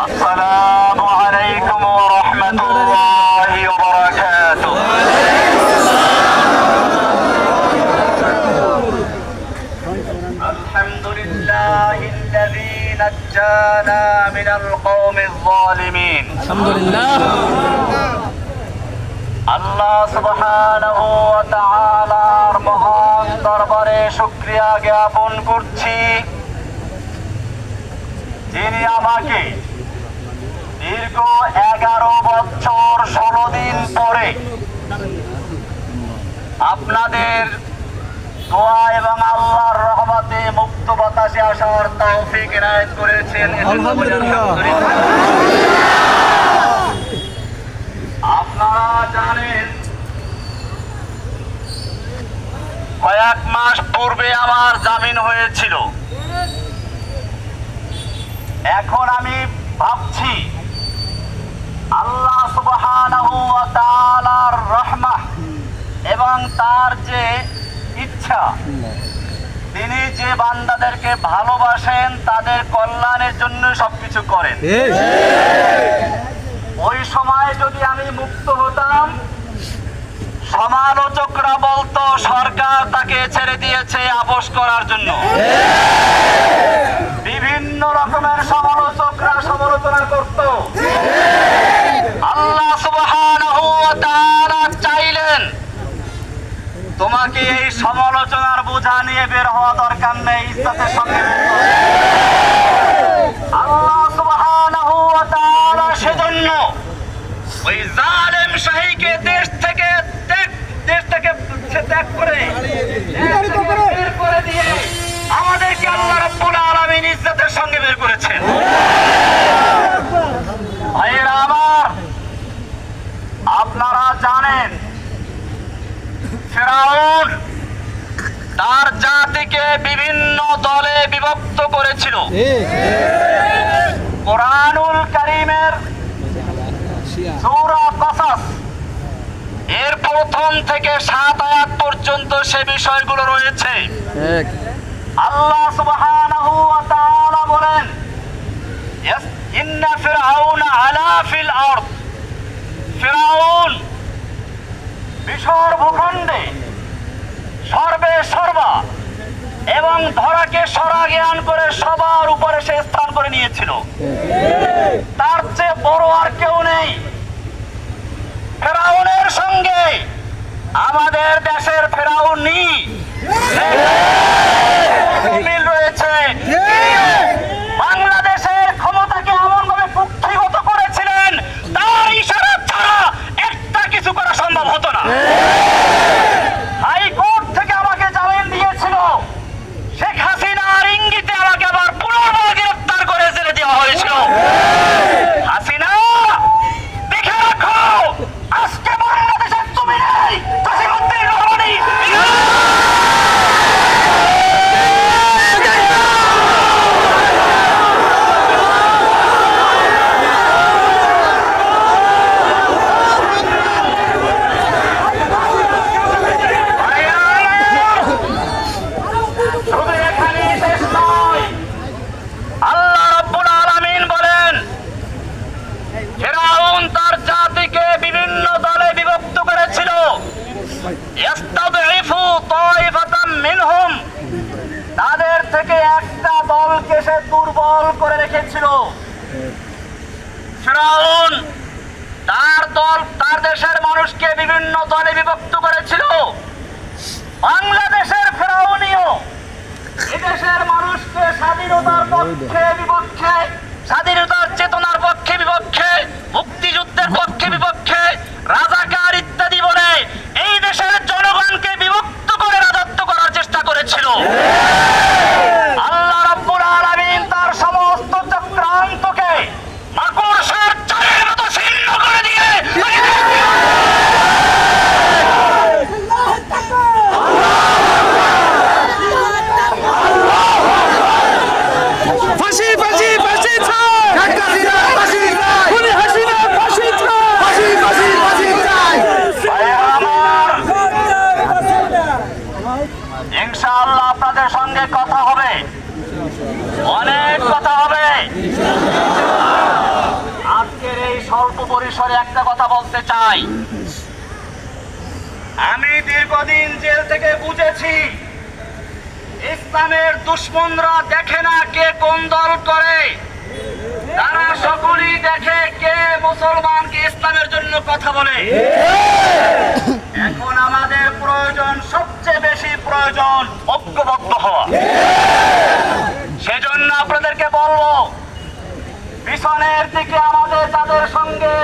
السلام عليكم ورحمة الله وبركاته. الحمد لله الذي نجانا من القوم الظالمين. الحمد لله. আল্লাহ সুবহানাহু ওয়া তাআলার মহান দরবারে শুকরিয়া জ্ঞাপন করছি, যিনি আমাকে দীর্ঘ 11 বছর 16 দিন পরে আপনাদের দোয়া এবং আল্লাহর রহমতে মুক্ত বাতাসে আসার তৌফিক এনায়েত করেছেন। আলহামদুলিল্লাহ। আপনারা জানেন, কয়েক মাস পূর্বে আমার জামিন হয়েছিল। এখন আমি ভাবছি আল্লাহ সুবহানাহু ওয়া তাআলার রহমত এবং তার যে ইচ্ছা, তিনি যে বান্দাদেরকে ভালোবাসেন তাদের কল্যাণের জন্য সবকিছু করেন। ওই সময় যদি আমি মুক্ত হতাম, সমালোচকরা বলতো সরকার তাকে ছেড়ে দিয়েছে আপোস করার জন্য। বিভিন্ন রকমের সমালোচকরা সমালোচনা করত। আল্লাহ সুবহানাহু ওয়া তাআলা চাইলেন তোমাকে এই সমালোচনার বোঝা নিয়ে বের হওয়া দরকার নেই, ইজ্জতের সঙ্গে বের করো। আল্লাহ সুবহানাহু ওয়া তাআলা সেজন্য ওই জালেম শাহীকে দেশ থেকে ত্যাগ করে বের করে দিয়ে আমাদেরকে আল্লাহ রাব্বুল আলামিন ইজ্জতের সঙ্গে বের করেছেন। ভাইয়েরা আমার, আপনারা জানেন ফিরআউন তার জাতিকে বিভিন্ন দলে বিভক্ত করেছিল। কোরআনুল কারীমের সূরা কসস এর প্রথম থেকে 7 আয়াত পর্যন্ত সে বিষয়গুলো রয়েছে। আল্লাহ সুবহানাহু ওয়া তাআলা বলেন, ইন্না ফিরআউনা আলা ফিল আরদ, ফিরআউন মিশর ভূখণ্ডে সর্বে সর্বা এবং ধরাকে সরা জ্ঞান করে সবার উপরে সে স্থান করে নিয়েছিল। তার চেয়ে বড় আর কেউ নেই। ফেরাউনের সঙ্গে আমাদের দেশের ফেরাউনি মিল রয়েছে। বাংলাদেশের ক্ষমতাকে এমন ভাবে কুক্ষিগত করেছিলেন, তার ইশারা ছাড়া একটা কিছু করা সম্ভব হতো না। হাইকোর্ট থেকে আমাকে জামিন দিয়েছিল, শেখ হাসিনার ইঙ্গিতে আমাকে আবার পুনর্বার গ্রেফতার করে জেলে দেওয়া হয়েছিল। হাসিনা, দেখে রাখো, আজকে বাংলাদেশের তুমি নেই, জসিমউদ্দিন রহমানী তাদের থেকে একটা দলকে সে দুর্বল করে রেখেছিল। ফিরআউন তার দল, তার দেশের মানুষকে বিভিন্ন দলে বিভক্ত করেছিল। বাংলাদেশের ফিরআউনিও এদেশের মানুষকে স্বাধীনতার পক্ষে বিপক্ষে, স্বাধীনতার চেতনার পক্ষে বিপক্ষে, মুক্তিযুদ্ধের পক্ষে বিপক্ষে, রাজাকার ইত্যাদি বলে এই দেশের জনগণকে বিভক্ত করে রাজত্ব করার চেষ্টা করেছিল। আল্লাহ রাব্বুল আলামিন তার সমস্ত চক্রান্তকে মাকড়সার চালের মতো ছিন্ন করে দিয়ে অনেক কথা হবে। আজকের এই স্বল্প পরিসরে একটা কথা বলতে চাই। আমি দীর্ঘদিন জেল থেকে বুঝেছি, ইসলামের দুশমনরা দেখে না কে কোন দল করে, তারা সকলেই দেখে কে মুসলমানকে ইসলামের জন্য কথা বলে। এখন আমাদের প্রয়োজন, সবচেয়ে বেশি প্রয়োজন ঐক্যবদ্ধ হওয়া। সেজন্য আপনাদেরকে বলবো, পিছনের দিকে আমাদের যাদের সঙ্গে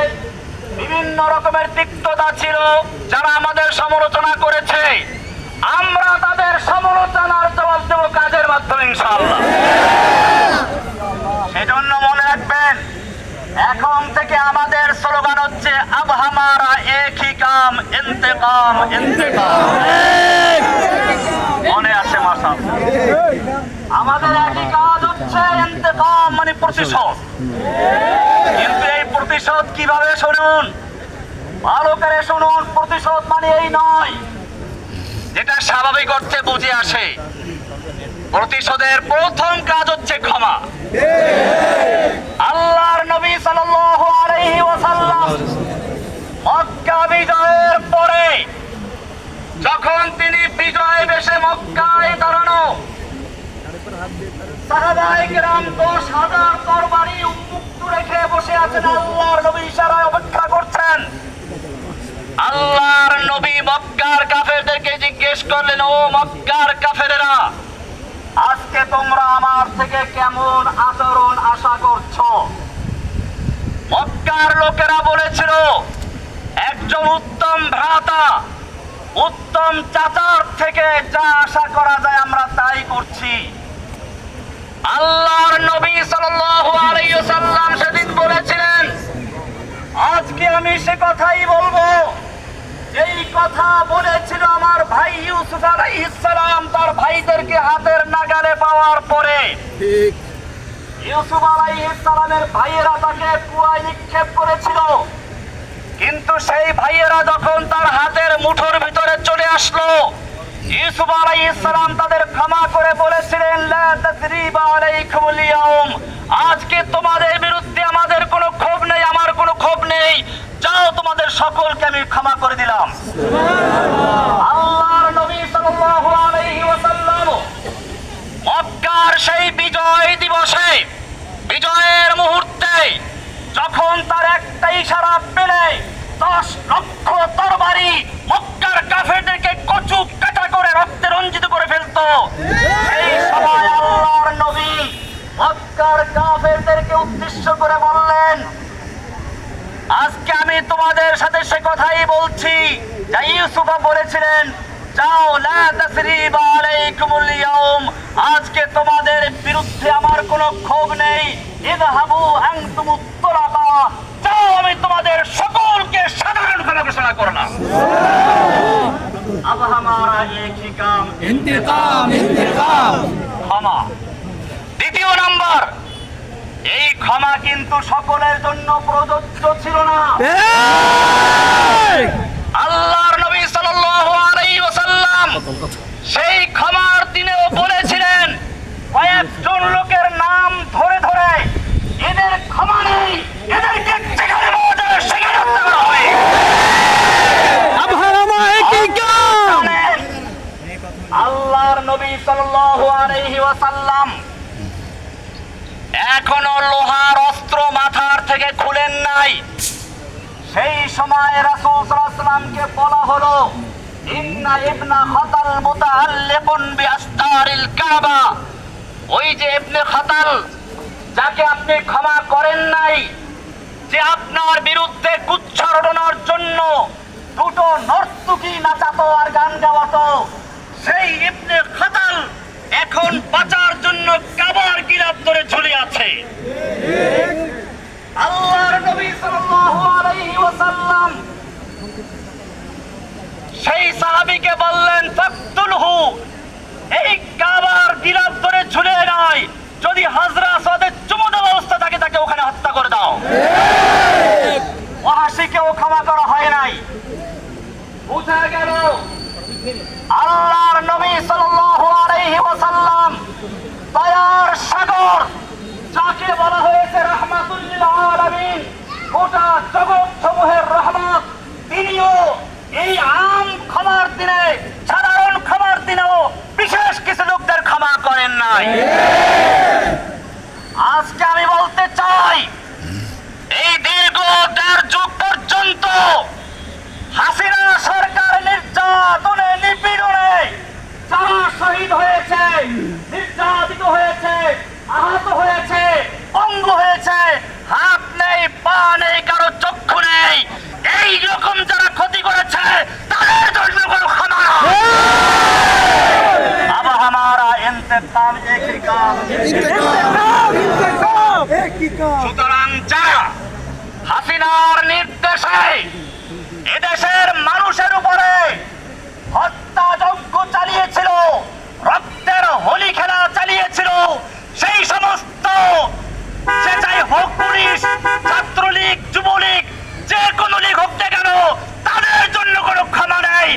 বিভিন্ন রকমের তিক্ততা ছিল, যারা আমাদের সমালোচনা করেছে, আমরা তাদের সমালোচনার জবাব দেব কাজের মাধ্যমে ইনশাআল্লাহ। সেজন্য মনে রাখবেন, এখন থেকে আমাদের স্লোগান হচ্ছে আব হামারা এক হি কাম ইন্তেকাম ইন্তেকাম। মনে আছে মাশাআল্লাহ? আমাদের একই কাজ হচ্ছে ইন্তেকাম, মানে প্রতিশোধ। কিন্তু এই প্রতিশোধ কিভাবে, শুনুন, ভালো করে শুনুন। প্রতিশোধ মানে এই নয় যেটা স্বাভাবিক অর্থে বুঝে আসে। প্রতিশোধের প্রথম কাজ হচ্ছে ক্ষমা। আল্লাহর নবী সাল্লাল্লাহু আলাইহি ওয়াসাল্লাম মক্কা বিজয়ের পরে যখন তিনি বিজয় বেশে মক্কায় দাঁড়ানো, সাহাবায়ে কেরাম 10,000 তরবারি উন্মুক্ত রেখে বসে আছেন, আল্লাহর নবী ইশারায় অপেক্ষা করছেন। আল্লাহর নবী মক্কার কাফেরদেরকে জিজ্ঞেস করলেন, ও মক্কার কাফেরেরা, আজকে তোমরা আমার থেকে কেমন আচরণ আশা করছো? মক্কার লোকেরা বলেছিল, একজন উত্তম ভ্রাতা, উত্তম চাচার থেকে যা আশা করা যায় আমরা তাই করছি। আল্লাহর নবী সাল্লাল্লাহু আলাইহি ওয়াসাল্লাম সেদিন বলেছিলেন, আজকে আমি সে কথাই বলবো এই কথা বলেছিল আমার ভাই ইউসুফ আলাইহিস সালাম তার ভাইদেরকে হাতের নাগালে পাওয়ার পরে। ইউসুফ আলাইহিস সালামের ভাইয়েরা তাকে কুয়ায় নিক্ষেপ করেছিল, কিন্তু সেই ভাইয়েরা যখন তার হাতের মুঠোর ভিতরে চলে আসলো, ইউসুফ আলাইহিস সালাম তাদের ক্ষমা করে বলেছিলেন, লা তাসরিবা আলাইকুমুল ইয়াউম, আজকে তোমাদের বিরুদ্ধে আমাদের কোনো ক্ষোভ নেই, আমার কোনো ক্ষোভ নেই, যাও তোমাদের সকলকে আমি ক্ষমা করে দিলাম। আল্লাহর নবী সাল্লাল্লাহু আলাইহি ওয়াসাল্লাম মক্কার সেই বিজয় দিবসে, বিজয়ের মুহূর্তে, যখন তার একটা ইশারা পেলে 10 লক্ষ তরবারি মক্কার কাফেরদেরকে কচু কাটা করে রক্তে রঞ্জিত করে ফেলতো, সেই সময় আল্লাহর নবী মক্কার কাফেরদেরকে উদ্দেশ্য করে বললেন, আজকে আমি তোমাদের সাথে সে কথাই বলছি যা ইউসুফ বলেছিলেন, যাও, লা তাসরিবা আলাইকুমুল ইয়াউম, আজকে তোমাদের বিরুদ্ধে আমার কোনো ক্ষোভ নেই, ইযহাবু আনতুমুত তুলাকা, যাও, আমি তোমাদের সকলকে সাধারণ ক্ষমা ঘোষণা করলাম। আব হামারা এক হি কাম ইন্তেকাম ইন্তেকাম, ক্ষমা। দ্বিতীয় নাম্বার, এই ক্ষমা কিন্তু সকলের জন্য প্রযোজ্য ছিল না। আল্লাহর নবী সাল্লাল্লাহু আলাইহি ওয়াসাল্লাম সেই ক্ষমার দিনেও বলেছিলেন, কয়েকজন লোকের নাম ধরে ধরে, এদের ক্ষমা নেই, এদেরকে যেখানে পাওয়া যায় সেখানে হত্যা করা হবে। আল্লাহর নবী সাল্লাল্লাহু আলাইহি ওয়াসাল্লাম এখনো লোহার অস্ত্র মাথার থেকে খুলেন নাই। সেই সময় রাসূল সাল্লাল্লাহু আলাইহি ওয়াসাল্লামকে বলা হলো, ইন্না ইবনা খাতাল মুতাআল্লিকুন বিআস্তারিল কাবা, ওই যে ইবনে খাতাল, যাকে আপনি ক্ষমা করেন নাই, যে আপনার বিরুদ্ধে কুচ্ছারণার জন্য দুটো নর্তকী নাচাতো আর গান গাওয়াতো, সেই ইবনে খাতাল এখন বাঁচার জন্য কাবার গিলাফ ধরে ঝুলে আছে। আল্লাহর নবী সাল্লাল্লাহু আলাইহি ওয়াসাল্লাম সেই সাহাবীকে বললেন, ফাকতুলহু, এই কাবার গিলাফ ধরে ঝুলে নয়, যদি হাজরা আসওয়াদের চুমু দেওয়া অবস্থা থাকে তাকে ওখানে হত্যা করে দাও। ওয়াহাশীকেও ক্ষমা করা হয় নাই। বুঝা গেল আল্লাহর নবী সাল্লাল্লাহু আলাইহি ওয়াসাল্লাম দয়ার সাগর, নাই? আজকে আমি বলতে চাই, এই দীর্ঘ ১.৫ যুগ পর্যন্ত হাসিনা সরকার নির্যাতনে নিপীড়নে যারা শহীদ হয়েছে, নির্যাতিত হয়েছে, আহত হয়েছে, পঙ্গু হয়েছে, হাত নেই, পা নেই, কারো চক্ষু নেই, এই রকম যারা ক্ষতি করেছে তাদের জন্য কোনো ক্ষমা নয়। अब हमारा इंतकाम एक ही काम, সুতরাং যারা হাসিনার নির্দেশে এদেশের মানুষের উপরে হত্যাযজ্ঞ চালিয়েছিল, রক্তের হোলি খেলা চালিয়েছিল, সেই সমস্ত সে চাই হোক পুলিশ, ছাত্রলীগ, যুবলীগ, যে কোনো লীগ হোক না কেন, তাদের জন্য কোনো ক্ষমা নেই।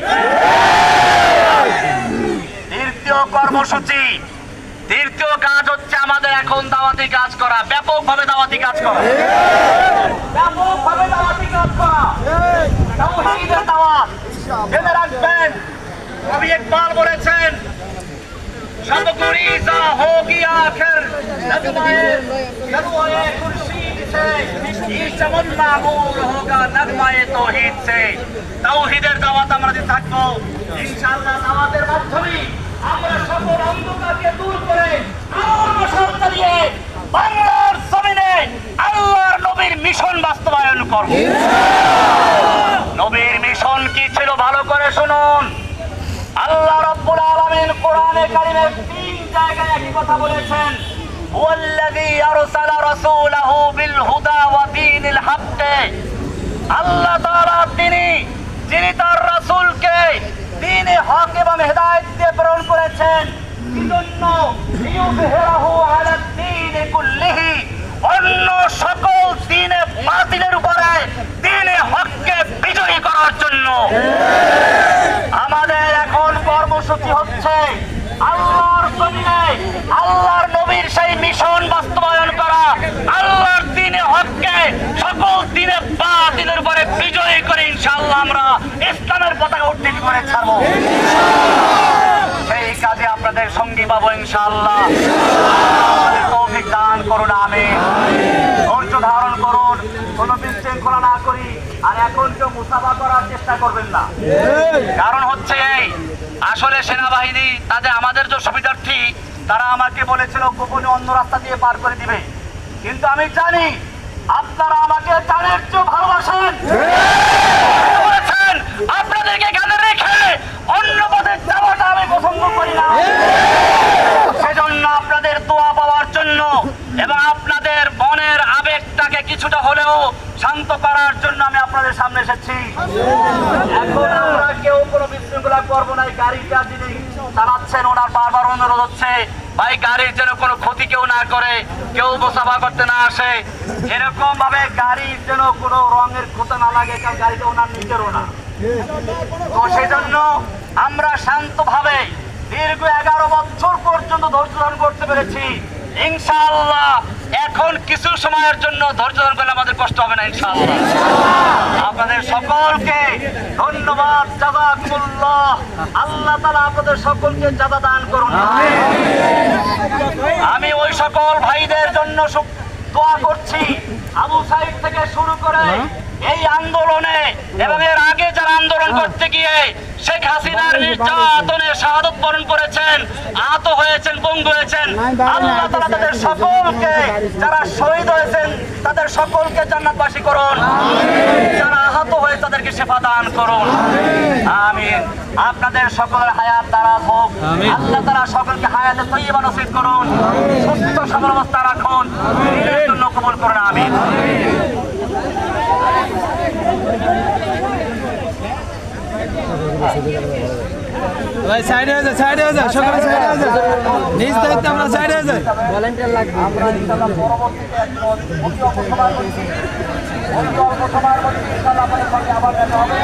তৃতীয় কর্মসূচি, তৃতীয় কাজ হচ্ছে আমাদের এখন দাওয়াতি কাজ করা, ব্যাপকভাবে দাওয়াতি কাজ করা, ব্যাপকভাবে দাওয়াতি কাজ করা, তাওহীদের দাওয়াত। জেনে রাখবেন, কবি ইকবাল বলেছেন, সব গুরিজা হো গিয়া আখির নগমায়ে খুরশীদ সে, ই চমন মামুর হোগা নগমায়ে তাওহীদ সে। তাওহীদের দাওয়াত আমরা দিতে থাকবো ইনশাআল্লাহ। দাওয়াতের মাধ্যমে আমরা সকল অন্ধকারকে দূর করে আলোর মশাল চালিয়ে বাংলার জমিনে আল্লাহর নবীর মিশন বাস্তবায়ন করব। নবীর মিশন কি ছিল ভালো করে শুনুন। আল্লাহ রাব্বুল আলামিন কোরআনে কারীমের ৩ জায়গায় একই কথা বলেছেন, ওয়াল্লাযী আরসালা রাসূলাহু বিল হুদা ওয়া দীনিল হক। আল্লাহ তাআলা যিনি তার রাসূলকে দ্বীনে হক এবং হেদায়েত দিয়ে প্রেরণ করেছেন, এজন্য লিইয়ুযহিরাহু আলাদ দীনি কুল্লিহি, অন্য সকল দ্বীনে বাতিলের উপরে দ্বীনে হককে বিজয়ী করার জন্য। আমাদের এখন কর্মসূচি হচ্ছে আল্লাহর জমিনে আল্লাহর নবীর সেই মিশন বাস্তবায়ন করা, আল্লাহর দ্বীনে হককে সকল দ্বীনে বাতিলের উপরে বিজয়ী করে ইনশাআল্লাহ আমরা ইসলামের পতাকা উত্তোলন করে ছাড়বো। সেই কাজে আপনাদের সঙ্গী পাবো ইনশাআল্লাহ। তৌফিক দান করুন, আমিন। ধৈর্য ধারণ করুন, কোনো বিশৃঙ্খলা না করি। আর এখন কেউ মুসাফা করার চেষ্টা করবেন না, কারণ হচ্ছে এই, আসলে সেনাবাহিনী তাদের আমাদের যে সুবিধার্থী, তারা আমাকে বলেছিল গোপনে অন্য রাস্তা দিয়ে পার করে দিবে, কিন্তু আমি জানি আপনারা আমাকে জানের চেয়ে ভালোবাসেন। বলেছেন আপনাদেরকে এখানে রেখে অন্য পথে যাওয়াটা আমি পছন্দ করি না। সেজন্য আপনাদের দোয়া পাওয়ার জন্য এবং আপনাদের মনের আবেগটাকে কিছুটা হলেও শান্ত করার জন্য আমি আপনাদের সামনে এসেছি। এখন আমরা কেউ কোনো বিশৃঙ্খলা করবো না। গাড়িটা যিনি চালাচ্ছেন ওনার বারবার অনুরোধ হচ্ছে, ভাই গাড়ির যেন কোনো ক্ষতি কেউ না করে, কেউ মুসাফা করতে না আসে, এরকম ভাবে গাড়ির যেন কোনো রঙের ক্ষতি না লাগে, কারণ গাড়িটা ওনার নিজেরও না। তো সেই জন্য আমরা শান্তভাবে দীর্ঘ 11 বছর পর্যন্ত ধৈর্য ধারণ করতে পেরেছি। ইনশাআল্লাহ এখন কিছু সময়ের জন্য ধৈর্য ধারণ করলে আমাদের কষ্ট হবে না ইনশাআল্লাহ। আপনাদের সকলকে ধন্যবাদ, জাযাকুমুল্লাহ। আল্লাহ তাআলা আপনাদের সকলকে জাযা দান করুন। আমি ওই সকল ভাইদের জন্য দোয়া করছি, আবু সাইদ থেকে শুরু করে এই আন্দোলনে এবং এর আগে যারা আন্দোলন করতে গিয়ে শেখ হাসিনার নির্যাতনে শাহাদত বরণ করেছেন, আহত হয়েছেন, পঙ্গু হয়েছেন, আল্লাহ তাআলা তাদের সকলকে, যারা শহীদ হয়েছেন তাদের সকলকে জান্নাতবাসী করুন, যারা আহত হয়ে তাদেরকে শিফা দান করুন, আমিন। আপনাদের সকলের হায়াত দারাজ হোক, আল্লাহ তাআলা সকলকে হায়াতে তয়্যিবা নসিব করুন, সুস্থ সবল অবস্থা রাখুন, দিনের জন্য কবুল করুন, আমিন। ভাই সাইডে হয়ে যায়, সাইডে হয়ে যায়, সকলে সাইডে হয়ে যায়, নিজ দায়িত্বে আমরা সাইডে হয়ে যাই। ভলান্টিয়ার লাগবে। আমরা ইনশাআল্লাহ পরবর্তীতে অতি অল্প সময়ের মধ্যে ইনশাআল্লাহ আপনাদের সঙ্গে আবার দেখা হবে।